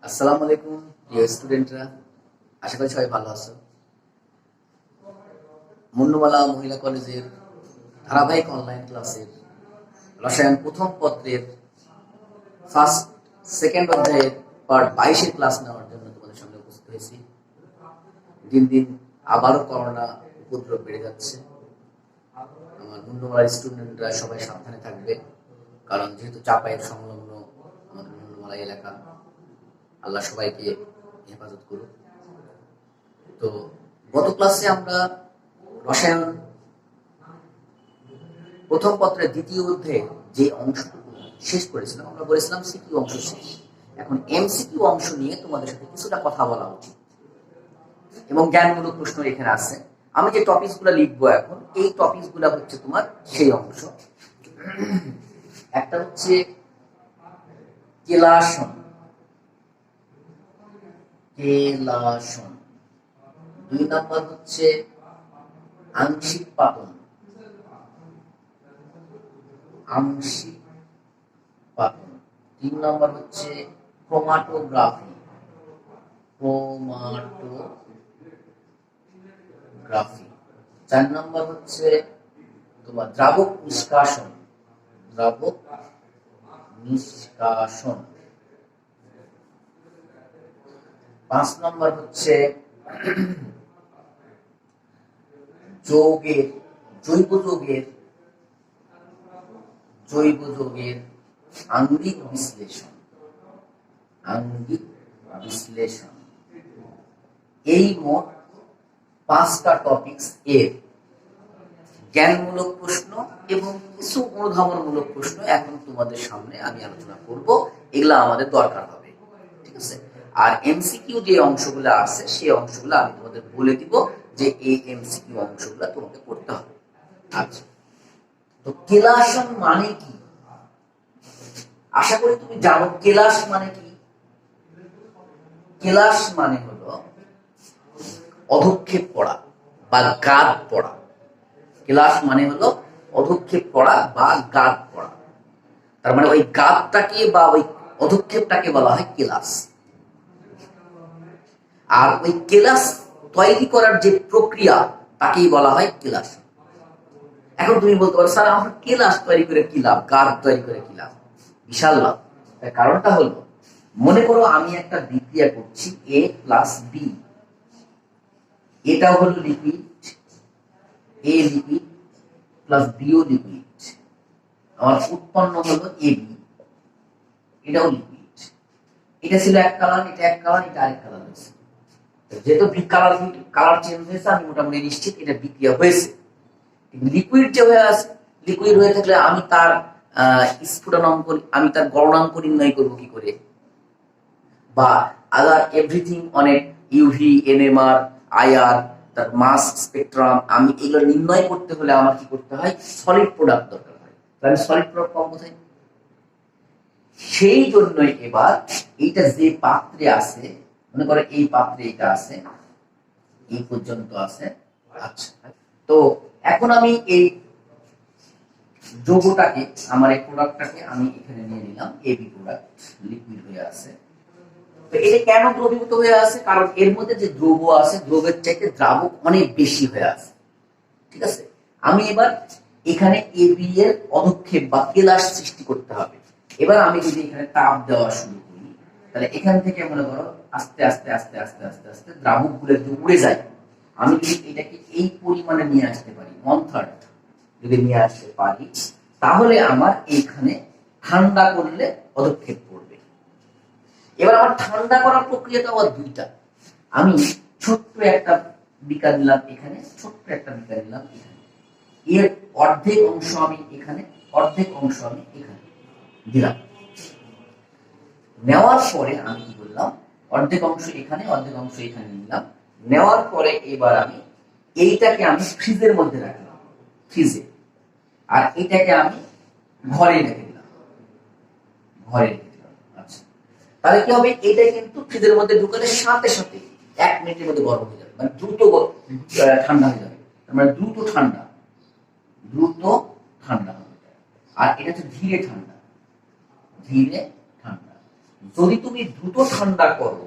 আসসালামু আলাইকুম প্রিয় স্টুডেন্টরা, আশা করি সবাই ভালো আছো। মুন্নুমালা মহিলা কলেজের ধারাবাহিক অনলাইন ক্লাসের রসায়ন প্রথম পত্রের ফার্স্ট সেকেন্ড অধ্যায়ের পার্ট 22-এর ক্লাস নেওয়ার জন্য তোমাদের সামনে উপস্থিত হয়েছি। দিন দিন আবারও করোনা উপদ্রব বেড়ে যাচ্ছে। আমার মুন্নুমালার স্টুডেন্টরা সবাই সাবধানে থাকবে, কারণ যেহেতু চাপায়ের সংলগ্ন আমাদের মুন্নুমালা এলাকা, আল্লাহ সবাইকে হেফাজত করুন। তো গত ক্লাসে আমরা রসায়ন প্রথম পত্রের দ্বিতীয় অধ্যায়ে যে অংশটুকু শেষ করেছিলাম, আমরা বলেছিলাম সিকিউ অংশ শেষ। এখন এমসিকিউ অংশ নিয়ে তোমাদের সাথে কিছুটা কথা বলা উচিত এবং জ্ঞানমূলক প্রশ্ন এখানে আছে। আমি যে টপিকস গুলা লিখবো এখন, এই টপিকস গুলা হচ্ছে তোমার সেই অংশ। একটা হচ্ছে কেলাসন, কেলাসন। 2 নম্বর হচ্ছে আংশিক পাতন, আংশিক পাতন। 3 নম্বর হচ্ছে ক্রোমাটোগ্রাফি, ক্রোমাটোগ্রাফি। 4 নম্বর হচ্ছে তোমার দ্রাবক নিষ্কাশন, দ্রাবক নিষ্কাশন। 5 নম্বর হচ্ছে যৌগের, জৈব যৌগের আঙ্গিক বিশ্লেষণ, আঙ্গিক বিশ্লেষণ। এই মোট 5টা টপিকস এর জ্ঞানমূলক প্রশ্ন এবং কিছু অনুধাবনমূলক প্রশ্ন এখন তোমাদের সামনে আমি আলোচনা করব। এগুলা আমাদের দরকার হবে, ঠিক আছে? আর এমসিকিউ যে অংশগুলো আছে সেই অংশগুলো আমি তোমাদের বলে দিব যে এই এমসিকিউ অংশগুলো তোমাকে করতে হবে। আচ্ছা, তো কেলাসন মানে কি? আশা করি তুমি জানো কেলাস মানে কি। কেলাস মানে হলো অধক্ষেপ পড়া বা গাদ পড়া। কেলাস মানে হলো অধক্ষেপ পড়া বা গাদ পড়া। তার মানে ওই গাদটাকে বা ওই অধক্ষেপটাকে বলা হয় কেলাস। আর ওই কেলাস তৈরি করার যে প্রক্রিয়া তাকেই বলা হয় কেলাস। এখন তুমি বলতে পারো, স্যার আমার কেলাস তৈরি করে কি লাভ, গাদ তৈরি করে কি লাভ? বিশাল লাভ। তার কারণটা হলো, মনে করো আমি একটা বিক্রিয়া করছি এ প্লাস বি। এটাও হলো লিকুইড, এ লিকুইড প্লাস বিও লিকুইড। আমার উৎপন্ন হলো এবি, এটাও লিকুইড। এটা ছিল এক কালার, এটা এক কালার, এটা আরেক কালার হয়েছে। যেহেতু কালার চেঞ্জ হয়েছে, আমি মোটামুটি নিশ্চিত এটা বিক্রিয়া হয়েছে। লিকুইড যে হয়ে আছে, লিকুইড হয়ে থাকলে আমি তার স্ফুটনাঙ্ক, আমি তার গলনাঙ্ক নির্ণয় করবো কি করে? বা আদার এভরিথিং, অনেক ইউভি, এনএমআর, আইআর, তার মাস স্পেকট্রাম, আমি এগুলো নির্ণয় করতে হলে আমার কি করতে হয়? সলিড প্রোডাক্ট দরকার হয়। তাহলে সলিড প্রোডাক্ট পাবো কোথায়? সেই জন্যই এবার এইটা যে পাত্রে আছে, মনে করো এই পাত্রে এটা আছে, এই পর্যন্ত আছে। আচ্ছা, তো এখন আমি এই যৌগটাকে, আমার এই প্রোডাক্টটাকে আমি এখানে নিয়ে নিলাম, এবি প্রোডাক্ট, লিকুইড হয়ে আছে। তো এটা কেন দ্রবীভূত হয়ে আছে? কারণ এর মধ্যে যে দ্রব্য আছে, দ্রবের চাইতে দ্রাবক অনেক বেশি হয়ে আছে, ঠিক আছে? আমি এবার এখানে এবি এর অধক্ষেপ বা কেলাস সৃষ্টি করতে হবে। এবার আমি যদি এখানে তাপ দেওয়া শুরু করি, তাহলে এখান থেকে মনে করো আস্তে আস্তে আস্তে আস্তে আস্তে আস্তে দ্রাবক গুলো যদি উড়ে যায়, আমি যদি এটাকে এই পরিমাণে নিয়ে আসতে পারি, 1/3 যদি নিয়ে আসতে পারি, তাহলে আমার এইখানে ঠান্ডা করলে পদক্ষেপ পড়বে। এবার আমার ঠান্ডা করার প্রক্রিয়াটা আবার দুইটা। আমি ছোট্ট একটা বিকার নিলাম এখানে, ছোট্ট একটা বিকার নিলাম এখানে, এর অর্ধেক অংশ আমি এখানে, অর্ধেক অংশ আমি এখানে দিলাম। নেওয়ার পরে আমি কি করলাম? অর্ধেক অংশ এখানে, অর্ধেক অংশ এখানে নিলাম। নেওয়ার পরে এবার আমি এইটাকে আমি ফ্রিজের মধ্যে রাখলাম, ফ্রিজে। আর এটাকে আমি ঘরে রেখে দিলাম, ঘরে রেখে দিলাম। আচ্ছা, তাহলে কি হবে? এটা কিন্তু ফ্রিজের মধ্যে ঢুকালে সাথে সাথে 1 মিনিটের মধ্যে গরম হয়ে যাবে, মানে দ্রুত ঠান্ডা হয়ে যাবে। মানে দ্রুত ঠান্ডা, দ্রুত ঠান্ডা হবে। আর এটা হচ্ছে ধীরে ঠান্ডা, ধীরে ঠান্ডা। যদি তুমি দ্রুত ঠান্ডা করো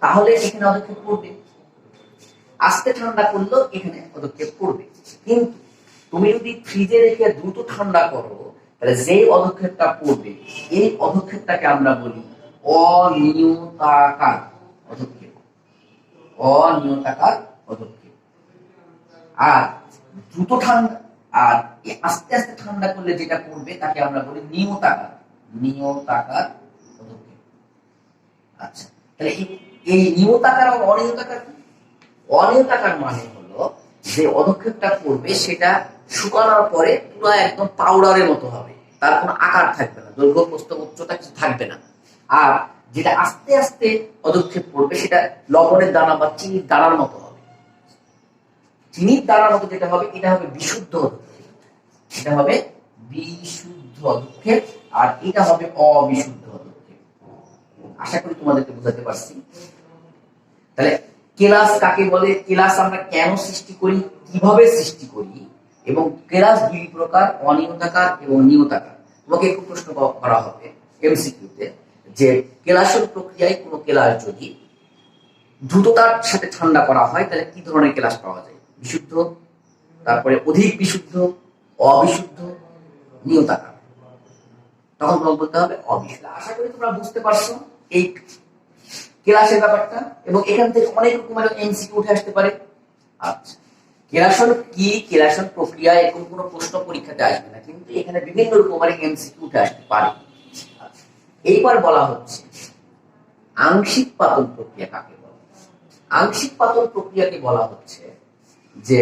তাহলে এখানে পদক্ষেপ পড়বে, আস্তে ঠান্ডা করলেও এখানে পদক্ষেপ পড়বে। কিন্তু তুমি যদি ফ্রিজে রেখে দ্রুত ঠান্ডা করো তাহলে যে পদক্ষেপটা পড়বে এই পদক্ষেপটাকে আমরা বলি অনিয়তাকার পদক্ষেপ। অনিয়তাকার পদক্ষেপ। আর দ্রুত ঠান্ডা আর আস্তে আস্তে ঠান্ডা করলে যেটা পড়বে তাকে আমরা বলি নিয়তাকার। নিয়তাকার পদক্ষেপ। আচ্ছা, তাহলে এই নিয়তাকার আর অনিয়তাকার কি? অনিয়তাকার মানে হলো যে পদক্ষেপটা পড়বে সেটা শুকানোর পরে পুরো একদম পাউডারের মতো হবে, তার কোনো আকার থাকবে না, দৈর্ঘ্য প্রস্থ উচ্চতা কিছু থাকবে না। আর যেটা আস্তে আস্তে পদক্ষেপ পড়বে সেটা লবণের দানা বা চিনির দানার মতো হবে। চিনির দানার মতো যেটা হবে এটা হবে বিশুদ্ধ পদক্ষেপ, এটা হবে বিশুদ্ধ পদক্ষেপ, আর এটা হবে অবিশুদ্ধ পদক্ষেপ। আশা করি তোমাদেরকে বোঝাতে পারছি। তাহলে কেলাস কাকে বলে, কেলাস আমরা কেন সৃষ্টি করি, কিভাবে সৃষ্টি করি, এবং কেলাস দুই প্রকার, অনিয়তাকার এবং নিয়তাকার। তোমাকে একটু প্রশ্ন করা হবে এমসিকিউতে যে কেলাসের প্রক্রিয়ায় কোনো কেলাস যদি দ্রুততার সাথে ঠান্ডা করা হয় তাহলে কি ধরনের কেলাস পাওয়া যায়? বিশুদ্ধ, তারপরে অধিক বিশুদ্ধ, অবিশুদ্ধ, নিয়তাকার। তখন তোমাকে বলতে হবে অবিশুদ্ধ। আশা করি তোমরা বুঝতে পারছো এই কেলাসের ব্যাপারটা, এবং এখান থেকে অনেক রকমের এমসিকিউ উঠে আসতে পারে। আচ্ছা, কেলাসন কি, কেলাসন প্রক্রিয়া, এরকম কোনো প্রশ্ন পরীক্ষাতে আসবে না, কিন্তু এখানে বিভিন্ন রকমের এমসিকিউ উঠে আসতে পারে। এইবার বলা হচ্ছে আংশিক পাতন প্রক্রিয়া কাকে বলে। আংশিক পাতন প্রক্রিয়াকে বলা হচ্ছে যে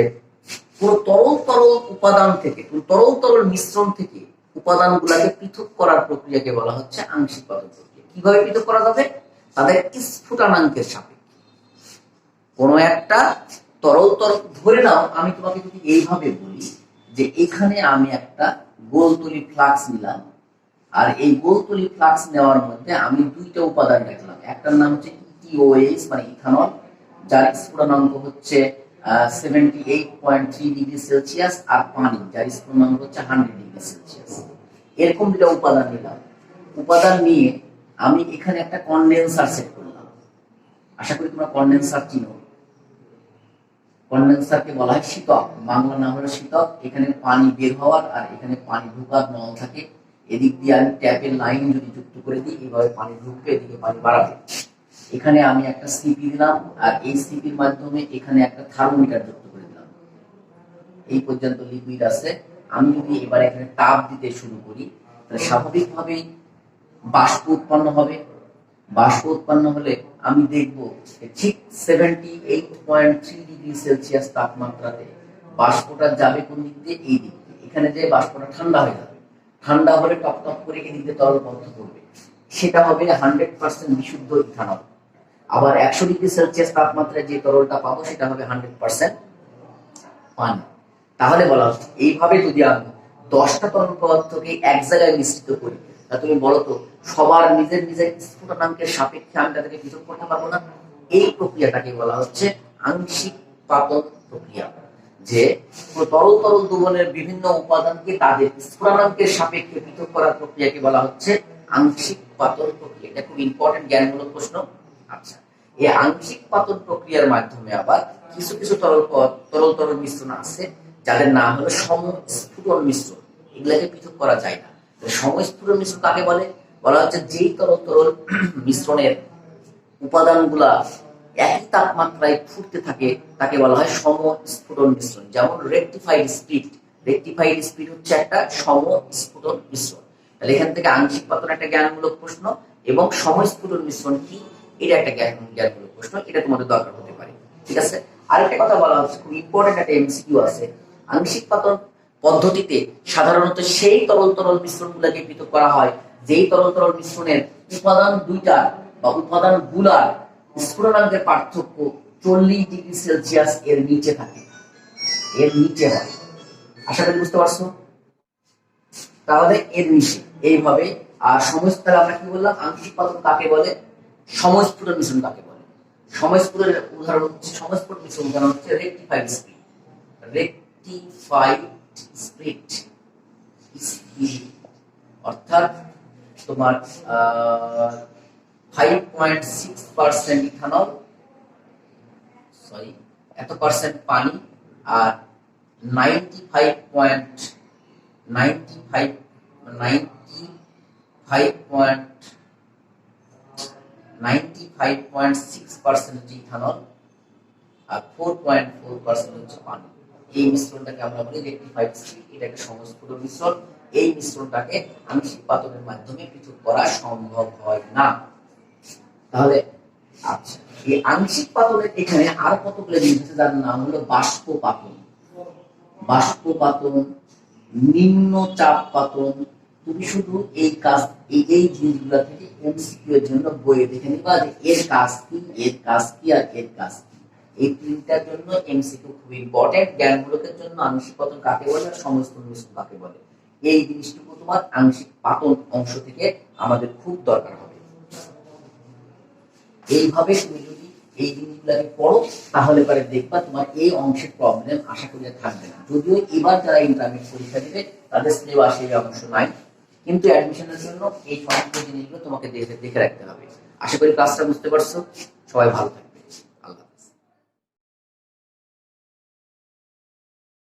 কোন তরল উপাদান থেকে, কোন তরল মিশ্রণ থেকে উপাদানগুলোকে পৃথক করার প্রক্রিয়াকে বলা হচ্ছে আংশিক পাতন প্রক্রিয়া। কিভাবে পৃথক করা যাবে? তাদের স্ফুটনাঙ্কের সাপেক্ষে। কোন একটা তরল ধরে নাও, আমি তোমাকে যদি এইভাবে বলি যে এখানে আমি একটা গোলতলি ফ্লাক্স নিলাম, আর এই গোলতলি ফ্লাক্স নেওয়ার মধ্যে আমি দুইটা উপাদান রাখলাম, একটার নাম হচ্ছে ইথিওএইচ মানে ইথানল, যার স্ফুটনাঙ্ক হচ্ছে 78.3 ডিগ্রি সেলসিয়াস, আর পানি যার স্ফুটনাঙ্ক হচ্ছে 100 ডিগ্রি সেলসিয়াস। এরকম দুটো উপাদান নিলাম। উপাদান নিয়ে আমি এখানে একটা কন্ডেন্সার সেট করলাম। আশা করি তোমরা কন্ডেন্সার চিনো। কন্ডেন্সারকে বলা হয় শীতক, বাংলা নাম হলো শীতক। এখানে পানি বের হওয়ার আর এখানে পানি ঢোকার নল থাকে। এদিক দিয়ে আমি ট্যাপের লাইন যদি যুক্ত করে দিই এইভাবে পানি ঢুকবে, এদিকে পানি বাড়াবে। এখানে আমি একটা সিপি দিলাম, আর এই সিপির মাধ্যমে এখানে একটা থার্মোমিটার যুক্ত করে দিলাম। এই পর্যন্ত লিকুইড আছে। আমি যদি এবার এখানে তাপ দিতে শুরু করি তাহলে স্বাভাবিকভাবেই বাষ্প উৎপন্ন হবে। বাষ্প উৎপন্ন হলে আমি দেখব ঠিক 78.3 ডিগ্রি সেলসিয়াস তাপমাত্রাতে বাষ্পটা যাবে কোন দিক দিয়ে? এই দিক দিয়ে। এখানে যে বাষ্পটা ঠান্ডা হয়ে যাবে, ঠান্ডা হলে টপ টপ করে এদিক দিয়ে তরল পদার্থ করবে, সেটা হবে 100% বিশুদ্ধ ইথানল। আবার 100 ডিগ্রি সেলসিয়াস তাপমাত্রায় যে তরলটা পাবো সেটা হবে 100% পানি। তাহলে বলা হচ্ছে এইভাবে যদি আমি 10টা তরল পদার্থকে এক জায়গায় মিশ্রিত করি, তা তুমি বলো তো সবার নিজের নিজের স্ফুটনাঙ্কের সাপেক্ষে আমি তাদেরকে পৃথক করতে পারবো না? এই প্রক্রিয়াটাকে বলা হচ্ছে আংশিক পাতন প্রক্রিয়া। যে তরল দ্রবণের বিভিন্ন উপাদানকে তাদের স্ফুটনাঙ্কের সাপেক্ষে পৃথক করার প্রক্রিয়াকে বলা হচ্ছে আংশিক পাতন প্রক্রিয়া। এটা খুব ইম্পর্টেন্ট জ্ঞানমূলক প্রশ্ন। আচ্ছা, এই আংশিক পাতন প্রক্রিয়ার মাধ্যমে আবার কিছু কিছু তরল মিশ্রণ আছে যাদের নাম হলো সমস্ফুটন মিশ্রণ। এগুলাকে পৃথক করা যায় না। সমস্ফুটন মিশ্রণ কাকে বলে? বলা হচ্ছে যেই তরল মিশ্রণের উপাদানগুলা একই তাপমাত্রায় ফুটতে থাকে তাকে বলা হয় সমস্ফুটন মিশ্রণ। যেমন রেকটিফাইড স্পিড। রেকটিফাইড স্পিড হচ্ছে একটা সমস্ফুটন মিশ্রণ। তাহলে এখান থেকে আংশিক পাতন একটা জ্ঞানমূলক প্রশ্ন, এবং সমস্ফুটন মিশ্রণ কি এটা একটা জ্ঞানমূলক প্রশ্ন। এটা তোমাদের দরকার হতে পারে। ঠিক আছে, আরেকটা কথা বলা হচ্ছে, খুব ইম্পর্টেন্ট একটা এমসিকিউ আছে। আংশিক পাতন পদ্ধতিতে সাধারণত সেই তরল মিশ্রণগুলোকে পৃথক করা হয় যেই তরল মিশ্রণের উপাদান দুইটা বা উপাদান গুলার স্ফুটনাঙ্কের পার্থক্য 40 ডিগ্রি সেলসিয়াস এর নিচে থাকে, এর নিচে হয়। আশা করি বুঝতে পারছো? তাহলে এর নিচে এইভাবে। আর সমস্ফুটন আমরা কি বললাম? আংশিক পাতন কাকে বলে? সমস্ফুটন মিশ্রণ কাকে বলে? সমস্ফুটনের উদাহরণ হচ্ছে, সমস্ফুটন মিশ্রণ উদাহরণ হচ্ছে রেকটিফাইড স্পিড। রেকটিফাইড স্পিড অর্থাৎ তোমার 5.6% ইথানল, সরি এত পার্সেন্ট পানি, আর 95.6% হচ্ছে ইথানল, আর 4.4% হচ্ছে পানি। এই মিশ্রণটাকে আমরা বলি রেকটিফাইড স্পিরিট। এটা একটা সমস্ফুট মিশ্রণ। এই মিশ্রণটাকে আংশিক পাতনের মাধ্যমে পৃথক করা সম্ভব হয় না। তাহলে আচ্ছা, এই আংশিক পাতনের এখানে আর কতগুলো জিনিস আছে যার নাম হলো বাষ্পপাতন। বাষ্পপাতন, নিম্ন চাপ পাতন। তুমি শুধু এই কাজ এই জিনিসগুলো থেকে এমসিকিউ এর জন্য বইয়ে দেখে নিবা যে এর কাজ কি, এর কাজ কি, আর এর কাজ কি। এই তিনটার জন্য এমসিকিউ খুব ইম্পর্টেন্ট। জ্ঞানমূলকের জন্য আংশিক পাতন কাকে বলে আর সমস্ত মিশ্রণ কাকে বলে, এই জিনিসটুকু তোমার আংশিক পাতন অংশ থেকে আমাদের খুব দরকার হবে। এইভাবে তুমি যদি এই জিনিসগুলোকে পড়ো তাহলে পরে দেখবা তোমার এই অংশের প্রবলেম আশা করি থাকবে না। যদিও এবার যারা ইন্টারমিডিয়েট পরীক্ষা দিবে তাদের সিলেবাসে এই অংশ নাই, কিন্তু অ্যাডমিশনের জন্য এই সমস্ত জিনিসগুলো তোমাকে দেখে রাখতে হবে। আশা করি ক্লাসটা বুঝতে পারছো। সবাই ভালো থাকবে।